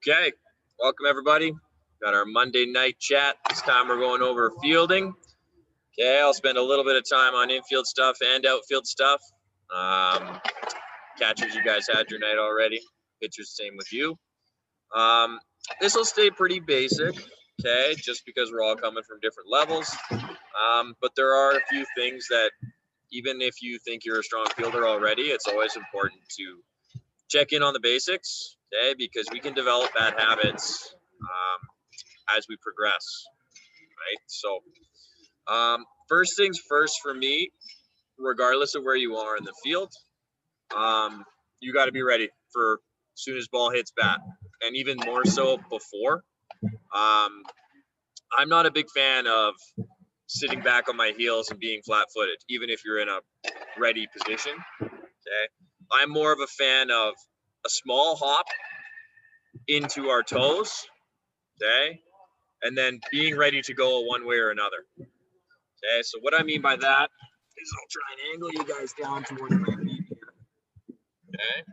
Okay, welcome everybody. Got our Monday night chat. This time we're going over fielding. Okay, I'll spend a little bit of time on infield stuff and outfield stuff. Catchers, you guys had your night already. Pitchers, same with you. This will stay pretty basic, okay, just because we're all coming from different levels. But there are a few things that, even if you think you're a strong fielder already, it's always important to check in on the basics, okay, because we can develop bad habits as we progress, right? So first things first for me, regardless of where you are in the field, you got to be ready for as soon as ball hits bat, and even more so before. I'm not a big fan of sitting back on my heels and being flat-footed, even if you're in a ready position, okay? I'm more of a fan of a small hop into our toes, okay? And then being ready to go one way or another. Okay, so what I mean by that is I'll try and angle you guys down towards my feet here. Okay?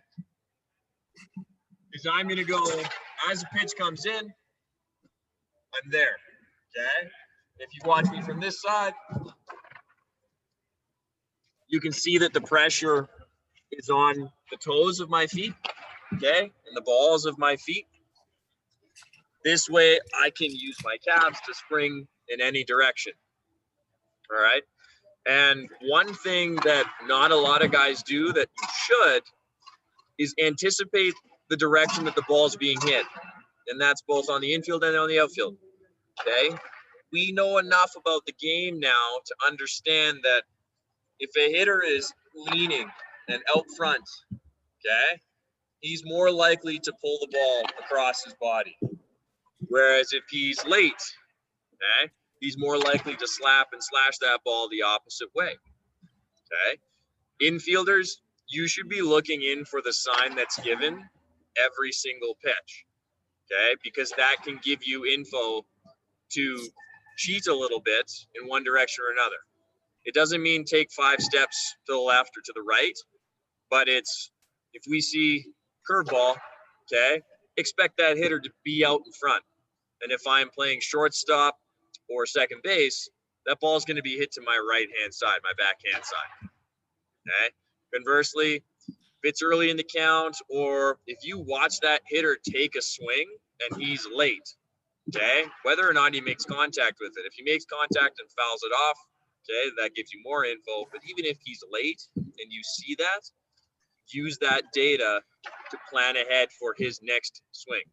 Because I'm going to go, as the pitch comes in, I'm there. Okay? If you watch me from this side, you can see that the pressure is on the toes of my feet, okay, and the balls of my feet. This way, I can use my calves to spring in any direction. All right. And one thing that not a lot of guys do that you should is anticipate the direction that the ball is being hit. And that's both on the infield and on the outfield. Okay. We know enough about the game now to understand that if a hitter is leaning and out front, okay, he's more likely to pull the ball across his body. Whereas if he's late, okay, he's more likely to slap and slash that ball the opposite way. Okay. Infielders, you should be looking in for the sign that's given every single pitch. Okay. Because that can give you info to cheat a little bit in one direction or another. It doesn't mean take 5 steps to the left or to the right, but it's if we see curveball, okay, expect that hitter to be out in front. And if I'm playing shortstop or second base, that ball is going to be hit to my right-hand side, my backhand side. Okay. Conversely, if it's early in the count, or if you watch that hitter take a swing and he's late, okay, whether or not he makes contact with it, if he makes contact and fouls it off, okay, that gives you more info. But even if he's late and you see that, use that data to plan ahead for his next swing.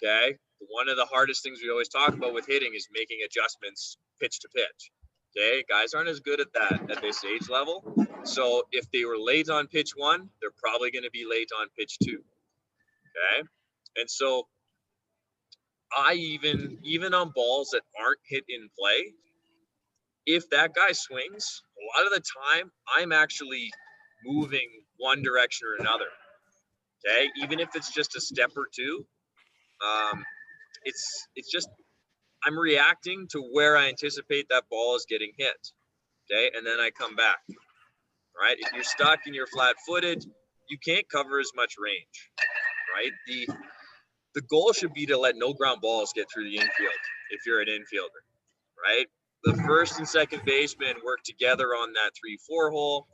Okay. One of the hardest things we always talk about with hitting is making adjustments pitch to pitch. Okay. Guys aren't as good at that at this age level. So if they were late on pitch 1, they're probably going to be late on pitch 2. Okay. And so I even on balls that aren't hit in play, if that guy swings, a lot of the time I'm actually moving one direction or another. Okay. Even if it's just a step or two, it's just I'm reacting to where I anticipate that ball is getting hit. Okay. And then I come back. Right. If you're stuck and you're flat footed, you can't cover as much range. Right. The goal should be to let no ground balls get through the infield if you're an infielder. Right. The first and second baseman work together on that 3-4 hole.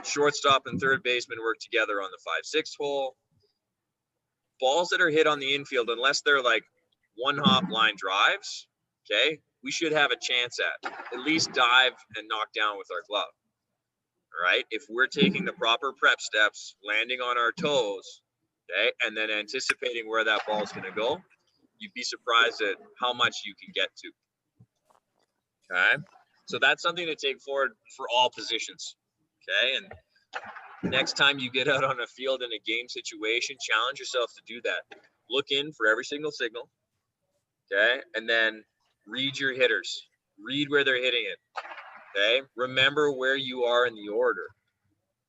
Shortstop and third baseman work together on the 5-6 hole. Balls that are hit on the infield, unless they're like one hop line drives, okay, we should have a chance at least dive and knock down with our glove. All right. If we're taking the proper prep steps, landing on our toes, okay, and then anticipating where that ball is going to go, you'd be surprised at how much you can get to. Okay. So that's something to take forward for all positions. Okay. And next time you get out on a field in a game situation, challenge yourself to do that. Look in for every single signal. Okay. And then read your hitters. Read where they're hitting it. Okay. Remember where you are in the order.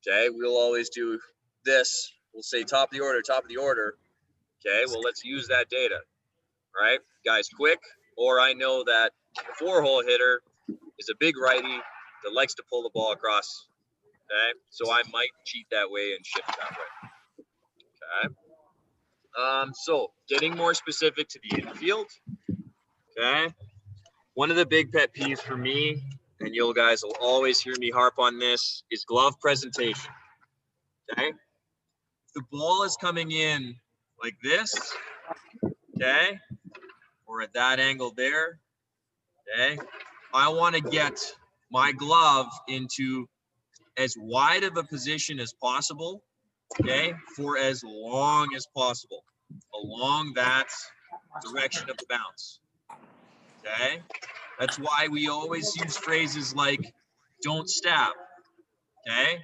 Okay. We'll always do this. We'll say top of the order, top of the order. Okay. Well, let's use that data. Right. Guys, quick. Or I know that the 4-hole hitter is a big righty that likes to pull the ball across. Okay. So I might cheat that way and shift that way. Okay. So getting more specific to the infield, okay? One of the big pet peeves for me, and you guys will always hear me harp on this, is glove presentation, okay? If the ball is coming in like this, okay, or at that angle there, okay, I want to get my glove into as wide of a position as possible, okay, for as long as possible, along that direction of the bounce, okay? That's why we always use phrases like, don't stab, okay?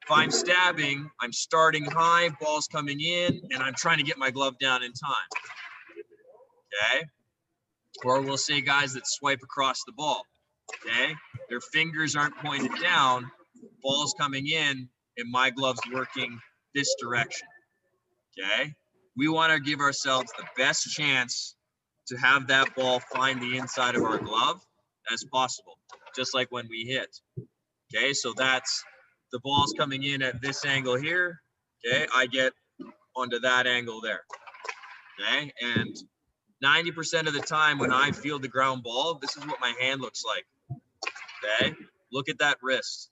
If I'm stabbing, I'm starting high, ball's coming in, and I'm trying to get my glove down in time, okay? Or we'll say guys that swipe across the ball, okay? Their fingers aren't pointed down, ball's coming in, and my glove's working this direction, okay? We want to give ourselves the best chance to have that ball find the inside of our glove as possible, just like when we hit, okay? So that's, the ball's coming in at this angle here, okay? I get onto that angle there, okay? And 90% of the time when I field the ground ball, this is what my hand looks like, okay? Look at that wrist.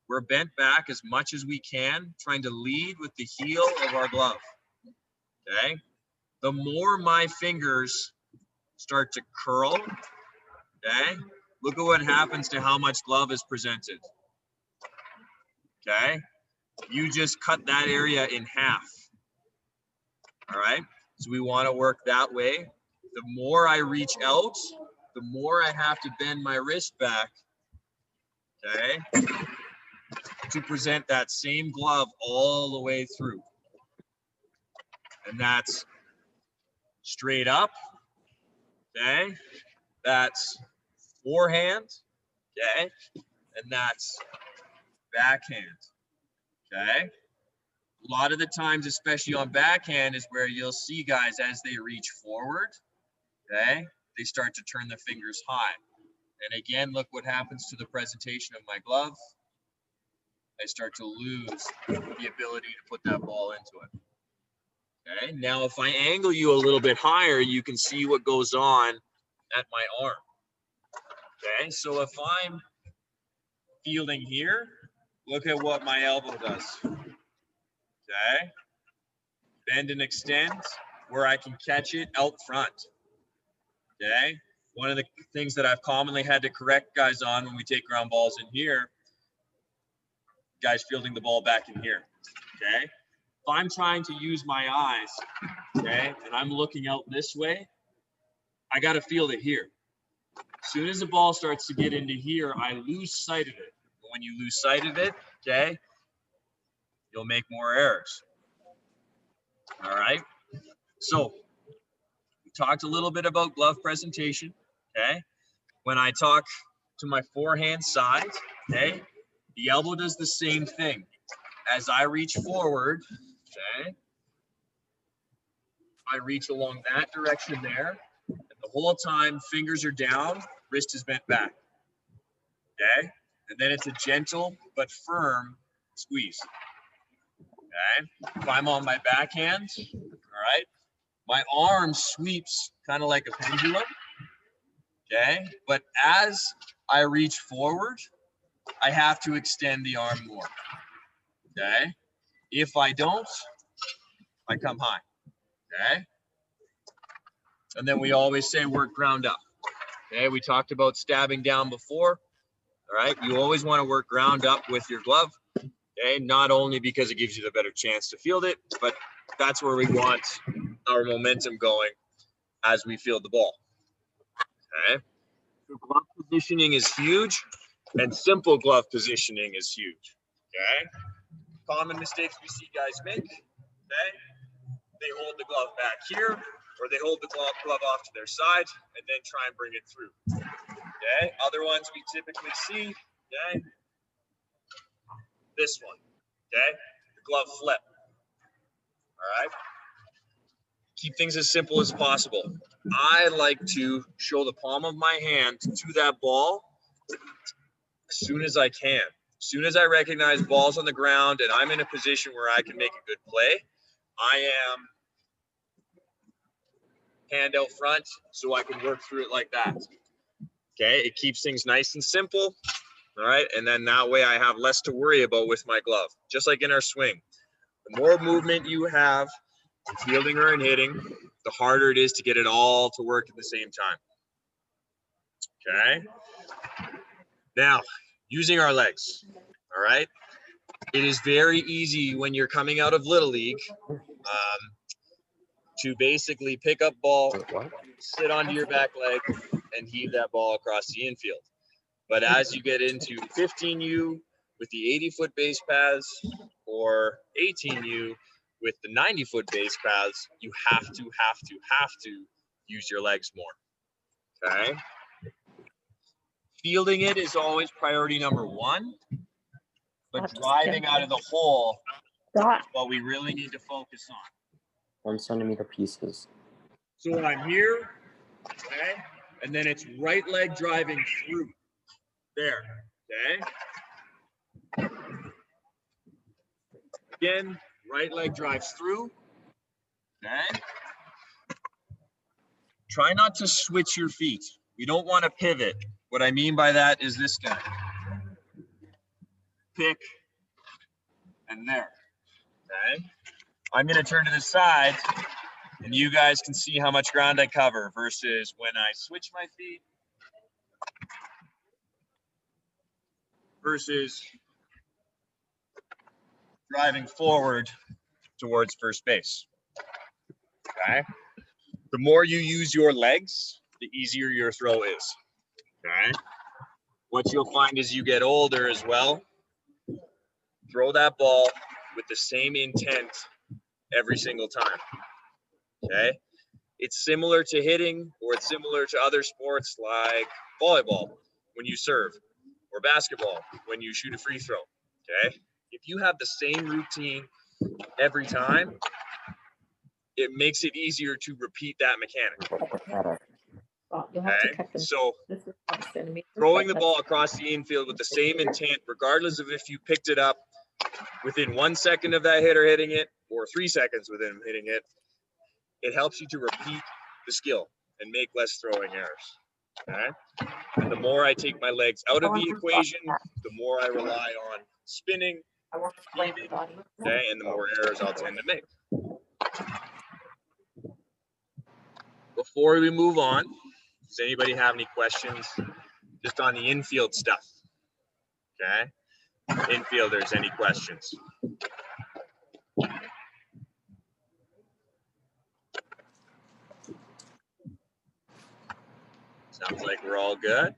We're bent back as much as we can, trying to lead with the heel of our glove, okay? The more my fingers start to curl, okay? Look at what happens to how much glove is presented, okay? You just cut that area in half, all right? So we want to work that way. The more I reach out, the more I have to bend my wrist back, okay, to present that same glove all the way through. And that's straight up, okay? That's forehand, okay? And that's backhand, okay? A lot of the times, especially on backhand, is where you'll see guys as they reach forward, okay, they start to turn the fingers high. And again, look what happens to the presentation of my glove. I start to lose the ability to put that ball into it. Okay, now if I angle you a little bit higher, you can see what goes on at my arm. Okay, so if I'm fielding here, look at what my elbow does. Okay, bend and extend where I can catch it out front. Okay, one of the things that I've commonly had to correct guys on when we take ground balls in here, guys fielding the ball back in here. Okay, if I'm trying to use my eyes, okay, and I'm looking out this way, I got to field it here. As soon as the ball starts to get into here, I lose sight of it. But when you lose sight of it, okay, you'll make more errors. All right. So we talked a little bit about glove presentation. Okay. When I talk to my forehand side, okay, the elbow does the same thing. As I reach forward, okay, I reach along that direction there. And the whole time, fingers are down, wrist is bent back. Okay. And then it's a gentle but firm squeeze. Okay. If I'm on my backhand, all right, my arm sweeps kind of like a pendulum. Okay. But as I reach forward, I have to extend the arm more. Okay. If I don't, I come high. Okay. And then we always say work ground up. Okay. We talked about stabbing down before. All right. You always want to work ground up with your glove. Okay. Not only because it gives you the better chance to field it, but that's where we want our momentum going as we field the ball. Okay. So glove positioning is huge, and simple glove positioning is huge. Okay. Common mistakes we see guys make. Okay. They hold the glove back here, or they hold the glove off to their side and then try and bring it through. Okay. Other ones we typically see. Okay. This one. Okay. The glove flip. All right. Keep things as simple as possible. I like to show the palm of my hand to that ball as soon as I can. As soon as I recognize balls on the ground and I'm in a position where I can make a good play, I am hand out front so I can work through it like that. Okay, it keeps things nice and simple. All right, and then that way I have less to worry about with my glove, just like in our swing. The more movement you have, fielding or in hitting, the harder it is to get it all to work at the same time. Okay, now using our legs. All right, it is very easy when you're coming out of Little League to basically pick up ball, sit onto your back leg, and heave that ball across the infield. But as you get into 15U with the 80-foot base paths or 18U with the 90-foot base paths, you have to use your legs more. Okay. Fielding it is always priority number one, but driving out of the hole is what we really need to focus on. 1 centimeter pieces. So I'm here, okay, and then it's right leg driving through. There, okay. Again, right leg drives through, okay. Try not to switch your feet. You don't want to pivot. What I mean by that is this guy. Pick, and there, okay. I'm going to turn to the side, and you guys can see how much ground I cover versus when I switch my feet versus driving forward towards first base. Okay. The more you use your legs, the easier your throw is. Okay. What you'll find as you get older as well, throw that ball with the same intent every single time. Okay. It's similar to hitting, or it's similar to other sports like volleyball when you serve, or basketball when you shoot a free throw. Okay. If you have the same routine every time, it makes it easier to repeat that mechanic. Okay. So throwing the ball across the infield with the same intent, regardless of if you picked it up within 1 second of that hitter hitting it or 3 seconds within hitting it, it helps you to repeat the skill and make less throwing errors. Okay. And the more I take my legs out of the equation, the more I rely on spinning, heaving, okay, and the more errors I'll tend to make. Before we move on, does anybody have any questions just on the infield stuff? Okay. Infielders, any questions? Sounds like we're all good.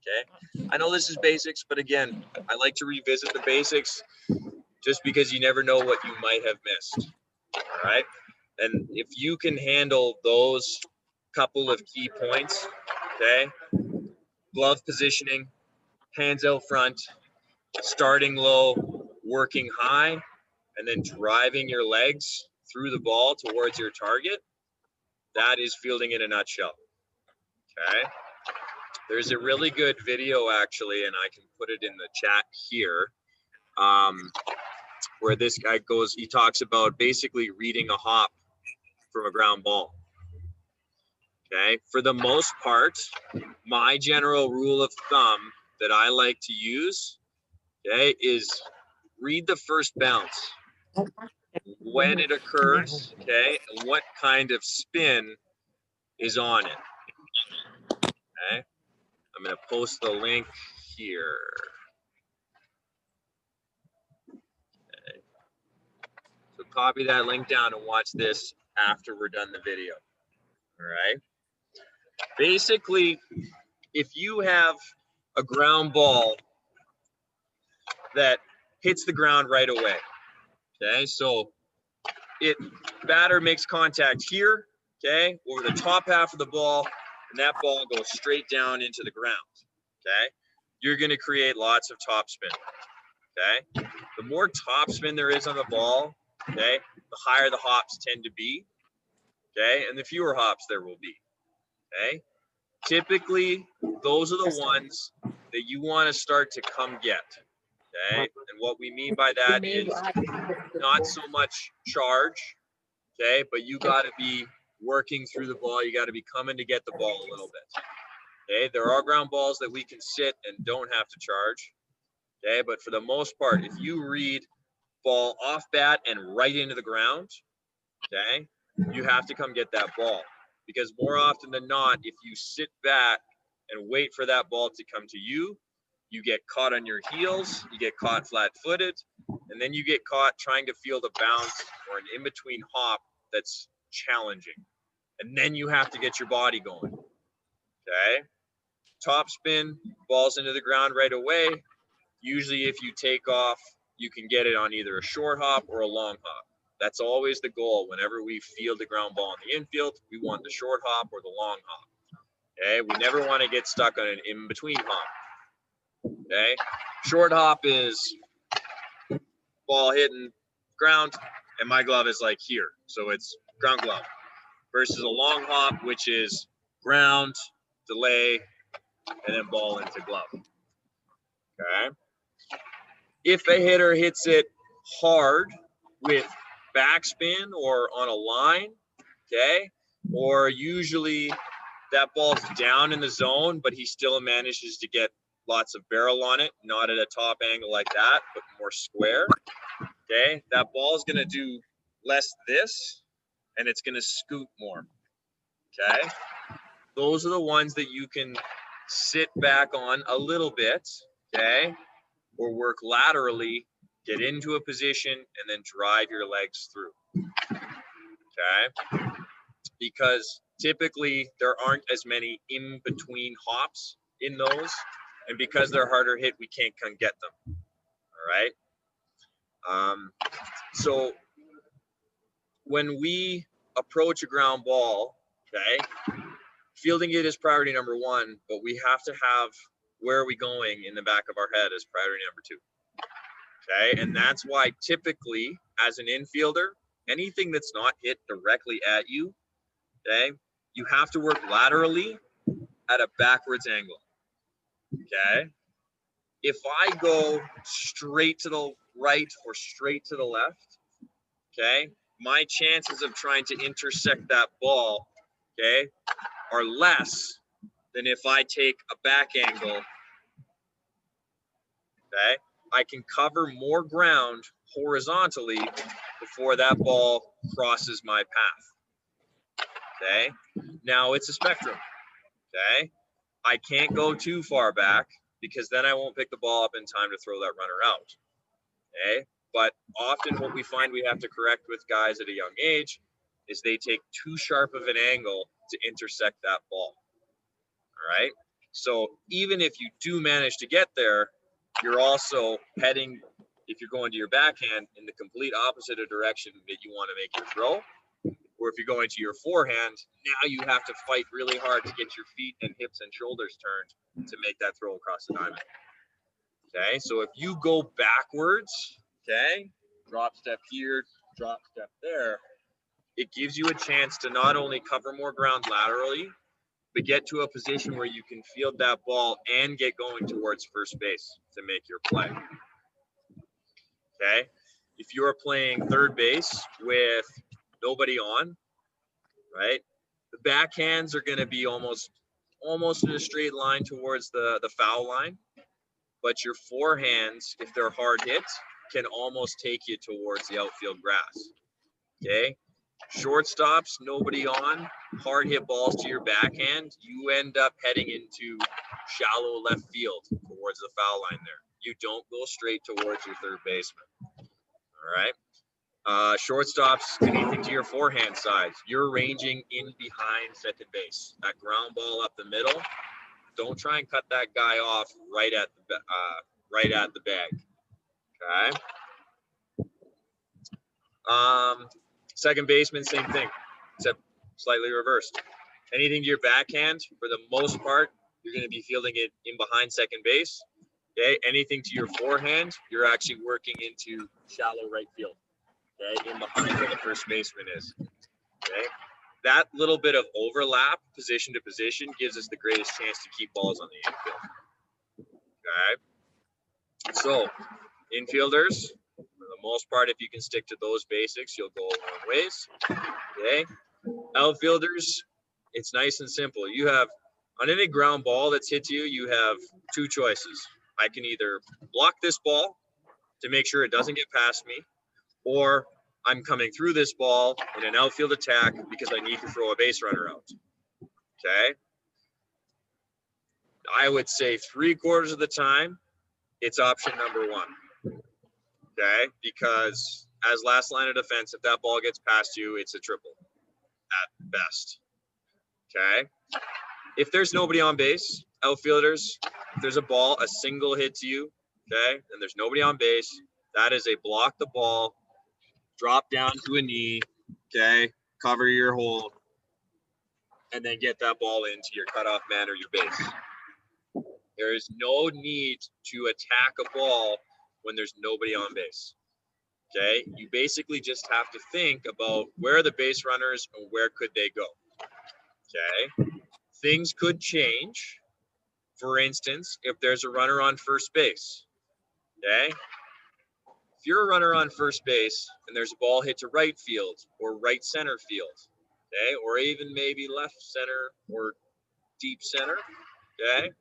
Okay. I know this is basics, but again, I like to revisit the basics just because you never know what you might have missed. All right. And if you can handle those couple of key points, okay, glove positioning, hands out front, starting low, working high, and then driving your legs through the ball towards your target, that is fielding in a nutshell. Okay. There's a really good video actually, and I can put it in the chat here, where this guy goes, he talks about basically reading a hop from a ground ball. Okay. For the most part, my general rule of thumb that I like to use, okay, is read the first bounce, when it occurs, okay, and what kind of spin is on it. Okay. I'm going to post the link here. Okay. So copy that link down and watch this after we're done the video. All right. Basically, if you have a ground ball that hits the ground right away, okay, so batter makes contact here, okay, over the top half of the ball, and that ball goes straight down into the ground, okay, you're going to create lots of topspin, okay. The more topspin there is on the ball, okay, the higher the hops tend to be, okay, and the fewer hops there will be, okay. Typically, those are the ones that you want to start to come get, okay, and what we mean by that is not so much charge, okay, but you got to be working through the ball. You got to be coming to get the ball a little bit. Okay, there are ground balls that we can sit and don't have to charge. Okay, but for the most part, if you read ball off bat and right into the ground, okay, you have to come get that ball. Because more often than not, if you sit back and wait for that ball to come to you, you get caught on your heels, you get caught flat-footed, and then you get caught trying to field a bounce or an in-between hop that's challenging. And then you have to get your body going. Okay? Top spin, balls into the ground right away. Usually if you take off, you can get it on either a short hop or a long hop. That's always the goal. Whenever we field a ground ball in the infield, we want the short hop or the long hop. Okay? We never want to get stuck on an in-between hop. Okay? Short hop is ball hitting ground, and my glove is like here. So it's ground glove. Versus a long hop, which is ground, delay, and then ball into glove. Okay? If a hitter hits it hard with backspin or on a line, okay, or usually that ball's down in the zone, but he still manages to get lots of barrel on it, not at a top angle like that, but more square, okay, that ball's going to do less this, and it's going to scoot more, okay? Those are the ones that you can sit back on a little bit, okay, or work laterally, get into a position, and then drive your legs through, okay? Because typically there aren't as many in-between hops in those, and because they're harder hit, we can't come get them, all right? So when we approach a ground ball, okay, fielding it is priority number one, but we have to have where are we going in the back of our head as priority number two, okay? And that's why typically as an infielder, anything that's not hit directly at you, okay, you have to work laterally at a backwards angle, okay? If I go straight to the right or straight to the left, okay, my chances of trying to intersect that ball, okay, are less than if I take a back angle, okay? I can cover more ground horizontally before that ball crosses my path, okay? Now it's a spectrum, okay? I can't go too far back because then I won't pick the ball up in time to throw that runner out, okay? But often what we find we have to correct with guys at a young age is they take too sharp of an angle to intersect that ball, all right? So even if you do manage to get there, you're also heading, if you're going to your backhand, in the complete opposite of direction that you want to make your throw. Or if you're going to your forehand, now you have to fight really hard to get your feet and hips and shoulders turned to make that throw across the diamond. Okay, so if you go backwards, okay, drop step here, drop step there, it gives you a chance to not only cover more ground laterally, but get to a position where you can field that ball and get going towards first base to make your play. Okay, if you're playing third base with nobody on, right, the backhands are going to be almost in a straight line towards the foul line, but your forehands, if they're hard hits, can almost take you towards the outfield grass. Okay, shortstops, nobody on, hard hit balls to your backhand, you end up heading into shallow left field towards the foul line there. You don't go straight towards your third baseman. All right. Shortstops, anything to your forehand side, you're ranging in behind second base. That ground ball up the middle, don't try and cut that guy off right at the bag. Okay. Second baseman, same thing, except slightly reversed. Anything to your backhand, for the most part, you're going to be fielding it in behind second base. Okay. Anything to your forehand, you're actually working into shallow right field. Okay, in behind where the first baseman is. Okay, that little bit of overlap, position to position, gives us the greatest chance to keep balls on the infield. Okay, so infielders, for the most part, if you can stick to those basics, you'll go a long ways. Okay, Outfielders, it's nice and simple. You have, on any ground ball that's hit to you, you have two choices. I can either block this ball to make sure it doesn't get past me, or I'm coming through this ball in an outfield attack because I need to throw a base runner out. Okay. I would say 3/4 of the time, it's option number one. Okay. Because as last line of defense, if that ball gets past you, it's a triple at best. Okay. If there's nobody on base, outfielders, if there's a ball, a single hit to you, okay, and there's nobody on base, that is a block the ball, drop down to a knee, okay, cover your hole, and then get that ball into your cutoff man or your base. There is no need to attack a ball when there's nobody on base. Okay, you basically just have to think about where are the base runners and where could they go. Okay, things could change. For instance, if there's a runner on first base, okay, if you're a runner on first base and there's a ball hit to right field or right center field, okay, or even maybe left center or deep center, okay,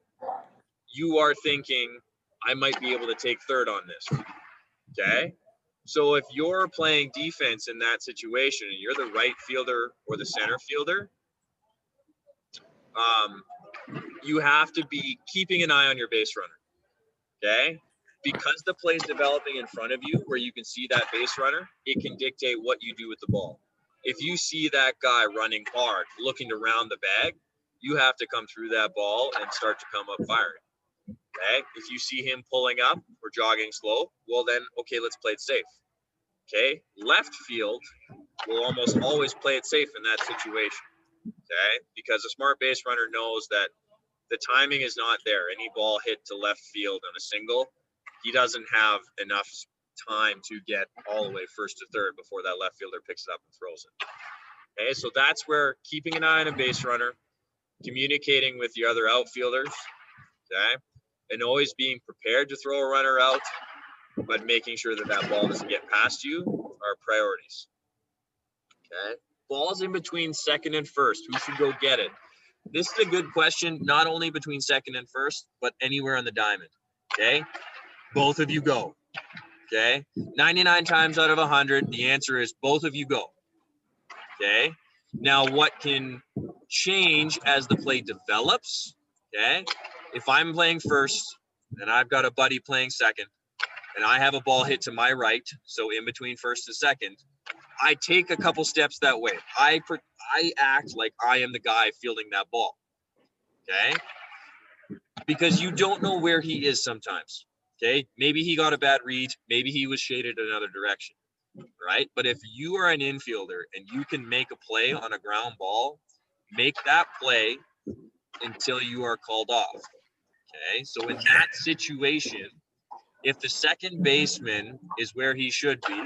you are thinking, I might be able to take third on this, okay? So if you're playing defense in that situation and you're the right fielder or the center fielder, you have to be keeping an eye on your base runner, okay? Because the play's developing in front of you where you can see that base runner, it can dictate what you do with the ball. If you see that guy running hard, looking to round the bag, you have to come through that ball and start to come up firing. Okay. If you see him pulling up or jogging slow, well then, okay, let's play it safe. Okay. Left field will almost always play it safe in that situation. Okay. Because a smart base runner knows that the timing is not there. Any ball hit to left field on a single, he doesn't have enough time to get all the way first to third before that left fielder picks it up and throws it. Okay. So that's where keeping an eye on a base runner, communicating with the other outfielders, okay, and always being prepared to throw a runner out, but making sure that that ball doesn't get past you are priorities. Okay. Balls in between second and first. Who should go get it? This is a good question, not only between second and first, but anywhere on the diamond. Okay. Both of you go. Okay. 99 times out of 100, the answer is both of you go. Okay. Now, what can change as the play develops? Okay. If I'm playing first and I've got a buddy playing second and I have a ball hit to my right, so in between first and second, I take a couple steps that way. I act like I am the guy fielding that ball, okay? Because you don't know where he is sometimes, okay? Maybe he got a bad read. Maybe he was shaded another direction, right? But if you are an infielder and you can make a play on a ground ball, make that play until you are called off. Okay, so in that situation, if the second baseman is where he should be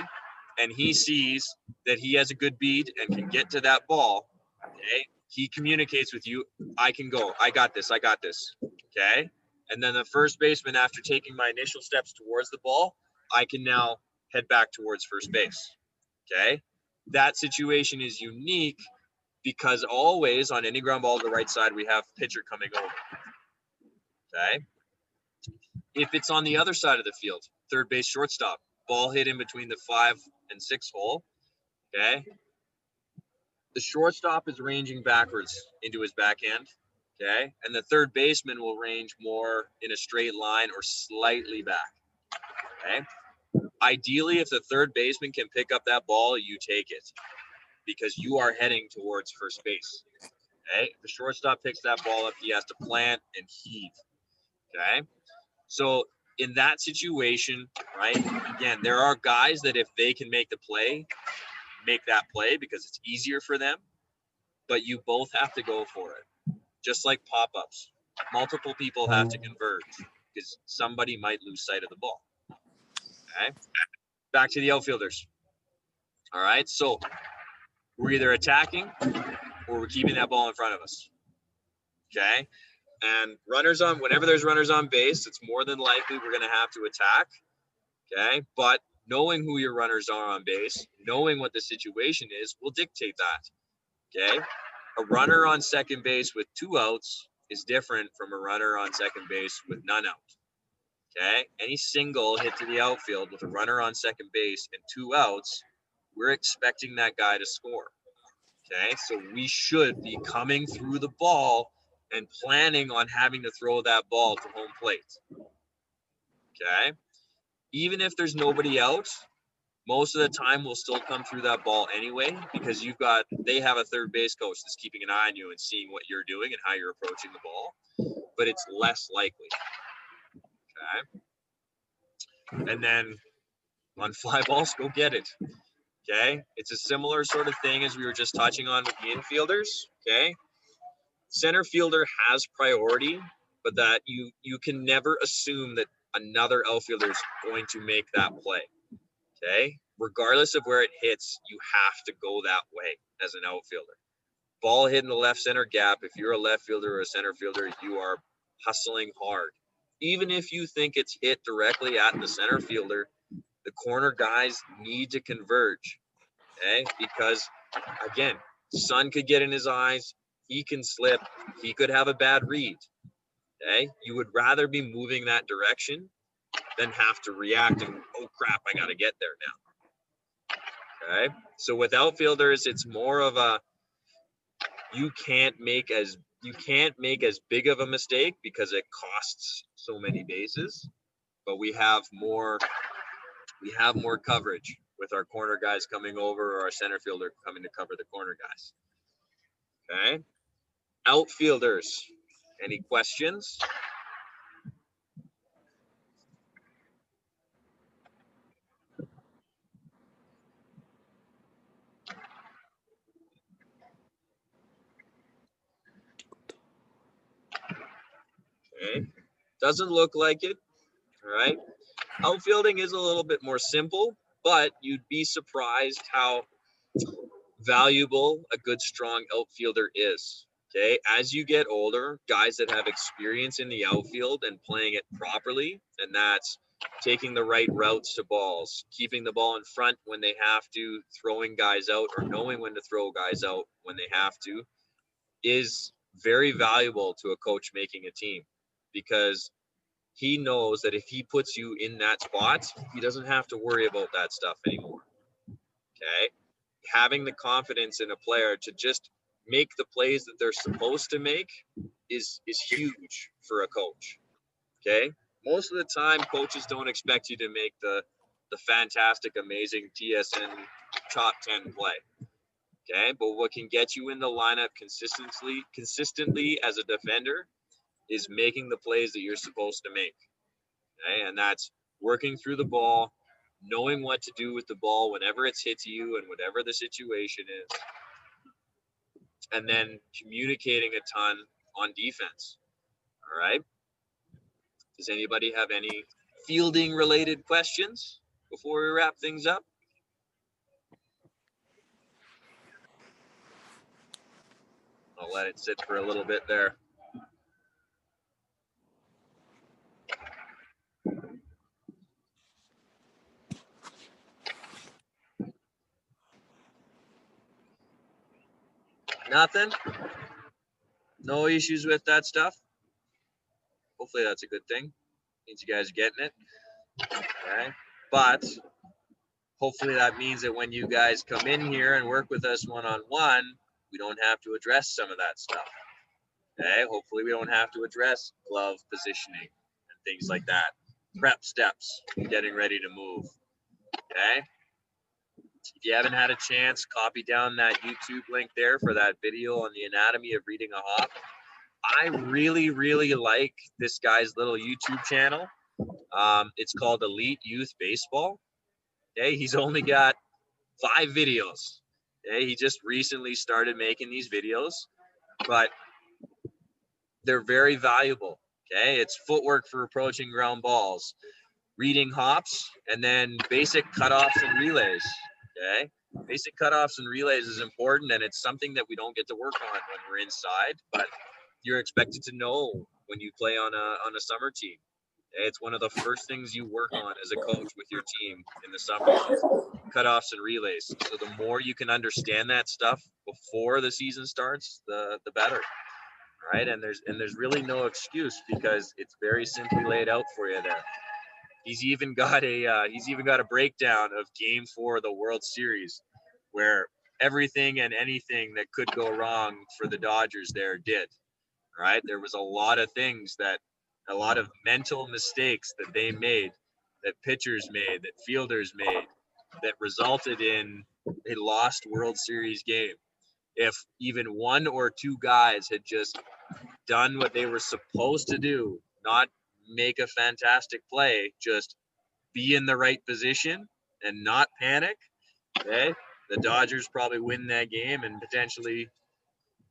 and he sees that he has a good beat and can get to that ball, okay, he communicates with you, I can go, I got this, okay? And then the first baseman, after taking my initial steps towards the ball, I can now head back towards first base, okay? That situation is unique because always on any ground ball to the right side, we have pitcher coming over. Okay. If it's on the other side of the field, third base, shortstop, ball hit in between the 5 and 6 hole. Okay. The shortstop is ranging backwards into his backhand. Okay. And the third baseman will range more in a straight line or slightly back. Okay. Ideally, if the third baseman can pick up that ball, you take it because you are heading towards first base. Okay. If the shortstop picks that ball up, he has to plant and heave. Okay. So in that situation, right, again, there are guys that if they can make the play, make that play because it's easier for them, but you both have to go for it. Just like pop-ups. Multiple people have to converge because somebody might lose sight of the ball. Okay. Back to the outfielders. All right. So we're either attacking or we're keeping that ball in front of us. Okay. And runners on, whenever there's runners on base, it's more than likely we're going to have to attack. Okay. But knowing who your runners are on base, knowing what the situation is, will dictate that. Okay. A runner on second base with 2 outs is different from a runner on second base with none out. Okay. Any single hit to the outfield with a runner on second base and 2 outs, we're expecting that guy to score. Okay. So we should be coming through the ball and planning on having to throw that ball to home plate. Okay. Even if there's nobody out, most of the time we'll still come through that ball anyway, because they have a third base coach that's keeping an eye on you and seeing what you're doing and how you're approaching the ball, but it's less likely. Okay. And then on fly balls, go get it. Okay. It's a similar sort of thing as we were just touching on with the infielders. Okay. Center fielder has priority, but that you can never assume that another outfielder is going to make that play. Okay. Regardless of where it hits, you have to go that way as an outfielder. Ball hit in the left center gap. If you're a left fielder or a center fielder, you are hustling hard. Even if you think it's hit directly at the center fielder, the corner guys need to converge. Okay. Because again, sun could get in his eyes. He can slip. He could have a bad read. Okay. You would rather be moving that direction than have to react and, oh crap, I got to get there now. Okay. So with outfielders, it's more of a, you can't make as big of a mistake because it costs so many bases, but we have more coverage with our corner guys coming over or our center fielder coming to cover the corner guys. Okay. Outfielders, any questions? Okay. Doesn't look like it. All right. Outfielding is a little bit more simple, but you'd be surprised how valuable a good, strong outfielder is. Okay. As you get older, guys that have experience in the outfield and playing it properly, and that's taking the right routes to balls, keeping the ball in front when they have to, throwing guys out or knowing when to throw guys out when they have to, is very valuable to a coach making a team, because he knows that if he puts you in that spot, he doesn't have to worry about that stuff anymore. Okay. Having the confidence in a player to just make the plays that they're supposed to make is huge for a coach. Okay. Most of the time, coaches don't expect you to make the fantastic, amazing TSN top 10 play. Okay. But what can get you in the lineup consistently as a defender is making the plays that you're supposed to make. Okay. And that's working through the ball, knowing what to do with the ball whenever it's hit to you and whatever the situation is, and then communicating a ton on defense. All right. Does anybody have any fielding related questions before we wrap things up? I'll let it sit for a little bit there. Nothing? No issues with that stuff? Hopefully that's a good thing. Means you guys are getting it. Okay. But hopefully that means that when you guys come in here and work with us one-on-one, we don't have to address some of that stuff. Okay. Hopefully we don't have to address glove positioning and things like that. Prep steps, getting ready to move. Okay. If you haven't had a chance, copy down that YouTube link there for that video on the anatomy of reading a hop. I really, really like this guy's little YouTube channel. It's called Elite Youth Baseball. Okay, he's only got 5 videos. Okay, he just recently started making these videos, but they're very valuable. Okay, it's footwork for approaching ground balls, reading hops, and then basic cutoffs and relays. Okay, basic cutoffs and relays is important, and it's something that we don't get to work on when we're inside, but you're expected to know when you play on a summer team. It's one of the first things you work on as a coach with your team in the summers is cutoffs and relays. So the more you can understand that stuff before the season starts, the better. Right? And there's really no excuse because it's very simply laid out for you there. He's even got a breakdown of Game 4 of the World Series, where everything and anything that could go wrong for the Dodgers there did. Right? There was a lot of mental mistakes that they made, that pitchers made, that fielders made, that resulted in a lost World Series game. If even one or two guys had just done what they were supposed to do, not make a fantastic play, just be in the right position and not panic, okay, the Dodgers probably win that game and potentially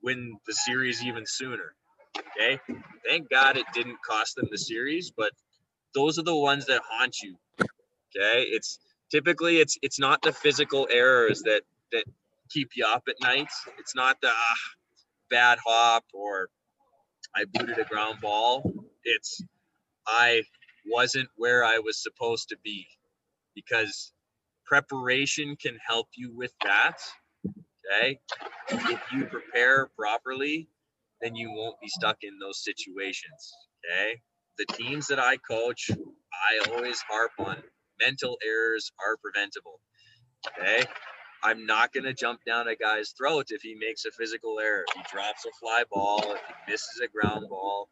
win the series even sooner. Okay, thank God it didn't cost them the series, but those are the ones that haunt you. Okay, it's typically it's not the physical errors that keep you up at night. It's not the bad hop or I booted a ground ball. It's I wasn't where I was supposed to be, because preparation can help you with that. Okay, if you prepare properly, then you won't be stuck in those situations. Okay, the teams that I coach, I always harp on mental errors are preventable. Okay, I'm not going to jump down a guy's throat if he makes a physical error, if he drops a fly ball, if he misses a ground ball,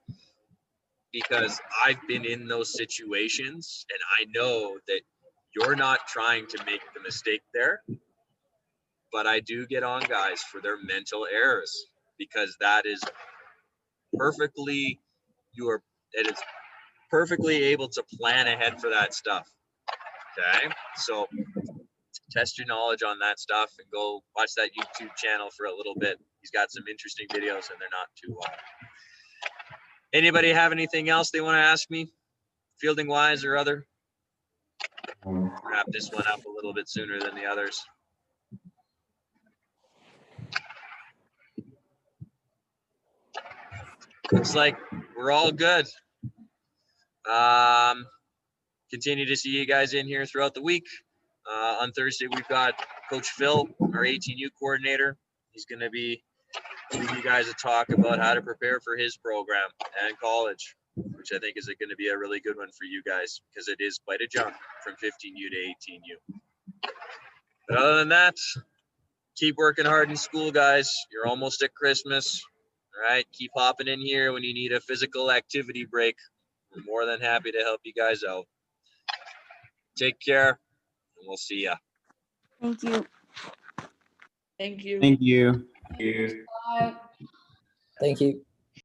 because I've been in those situations and I know that you're not trying to make the mistake there. But I do get on guys for their mental errors, because that is it is perfectly able to plan ahead for that stuff. Okay, so test your knowledge on that stuff and go watch that YouTube channel for a little bit. He's got some interesting videos and they're not too long. Anybody have anything else they want to ask me, fielding wise or other? Wrap this one up a little bit sooner than the others. Looks like we're all good. Continue to see you guys in here throughout the week. On Thursday, we've got Coach Phil, our 18U coordinator. He's going to be giving you guys a talk about how to prepare for his program and college, which I think is going to be a really good one for you guys, because it is quite a jump from 15U to 18U. But other than that, keep working hard in school, guys. You're almost at Christmas. All right, keep hopping in here when you need a physical activity break. We're more than happy to help you guys out. Take care, and we'll see ya. Thank you. Thank you. Thank you. Bye. Thank you.